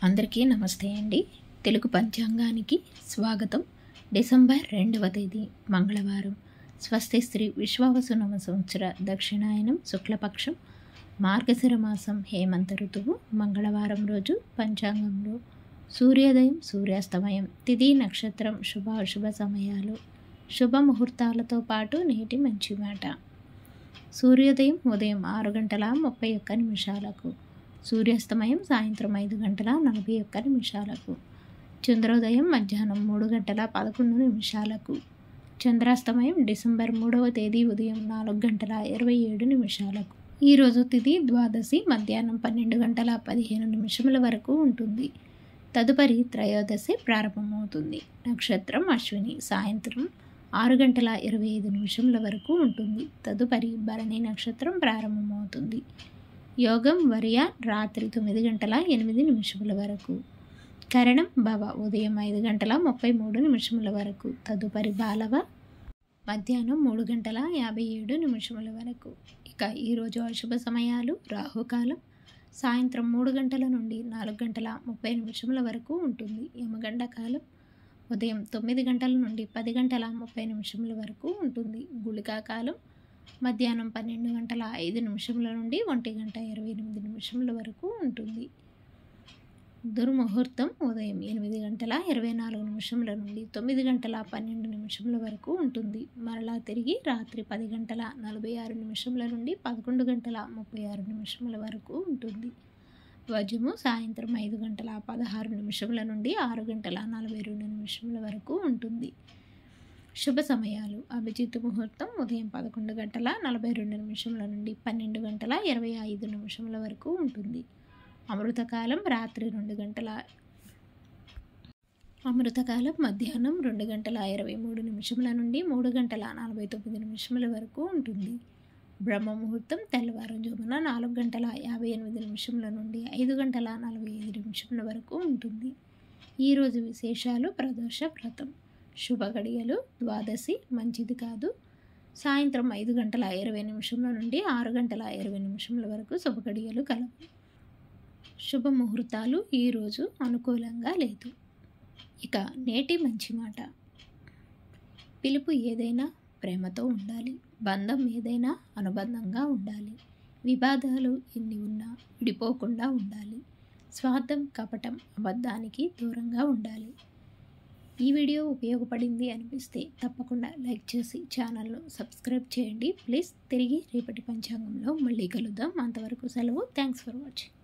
అందరికీ నమస్తే అండి. తెలుగు పంచాంగానికి స్వాగతం. డిసెంబర్ 2వ తేదీ మంగళవారం. స్వస్తి శ్రీ విశ్వావసునామ సంవత్సర దక్షిణాయనం శుక్లపక్షం మార్గశిర మాసం హేమంత ఋతువు మంగళవారం రోజు పంచాంగంలో సూర్యోదయం సూర్యాస్తమయం తిథి నక్షత్రం శుభాశుభ సమయాలు శుభముహూర్తాలతో పాటు నేటి మంచి మాట. సూర్యోదయం ఉదయం 6:31 సూర్యాస్తమయం సాయంత్రం 5:41 చంద్రోదయం మధ్యాహ్నం 3:11 చంద్రాస్తమయం డిసెంబర్ 3వ తేదీ ఉదయం 4:27 ఈరోజు తిథి ద్వాదశి మధ్యాహ్నం 12:15 వరకు ఉంటుంది. తదుపరి త్రయోదశి ప్రారంభమవుతుంది. నక్షత్రం అశ్విని సాయంత్రం 6:25 వరకు ఉంటుంది. తదుపరి భరణి నక్షత్రం ప్రారంభమవుతుంది. యోగం వర్య రాత్రి 9:08 వరకు. కరణం భవ ఉదయం 5:33 వరకు. తదుపరి బాలవ మధ్యాహ్నం 3:57 వరకు. ఇక ఈరోజు అశుభ సమయాలు రాహుకాలం సాయంత్రం 3 గంటల నుండి 4:30 వరకు ఉంటుంది. యమగండ కాలం ఉదయం 9 గంటల నుండి 10:30 వరకు ఉంటుంది. గుళికా కాలం మధ్యాహ్నం 12:05 నుండి 1:28 వరకు ఉంటుంది. దుర్ముహూర్తం ఉదయం 8:24 నుండి 9:12 వరకు ఉంటుంది. మరలా తిరిగి రాత్రి 10:46 నుండి 11:36 వరకు ఉంటుంది. వజము సాయంత్రం 5:16 నుండి 6:42 వరకు ఉంటుంది. శుభ సమయాలు అభిజిత్ ముహూర్తం ఉదయం 11:42 నుండి 12:25 వరకు ఉంటుంది. అమృతకాలం రాత్రి 2 గంటల అమృతకాలం మధ్యాహ్నం 2:23 నుండి 3:49 వరకు ఉంటుంది. బ్రహ్మ ముహూర్తం తెల్లవారుజామున 4:58 నుండి 5:45 వరకు ఉంటుంది. ఈరోజు విశేషాలు ప్రదోష వ్రతం. శుభ గడియలు ద్వాదశి మంచిది కాదు. సాయంత్రం 5:20 నుండి 6:20 వరకు శుభ గడియలు కలవు. శుభ ముహూర్తాలు ఈరోజు అనుకూలంగా లేదు. ఇక నేటి మంచి మాట. పిలుపు ఏదైనా ప్రేమతో ఉండాలి. బంధం ఏదైనా అనుబంధంగా ఉండాలి. వివాదాలు ఎన్ని ఉన్నా విడిపోకుండా ఉండాలి. స్వార్థం కపటం అబద్ధానికి దూరంగా ఉండాలి. ఈ వీడియో ఉపయోగపడింది అనిపిస్తే తప్పకుండా లైక్ చేసి ఛానల్ను సబ్స్క్రైబ్ చేయండి ప్లీజ్. తిరిగి రేపటి పంచాంగంలో మళ్ళీ కలుద్దాం. అంతవరకు సెలవు. Thanks for watching.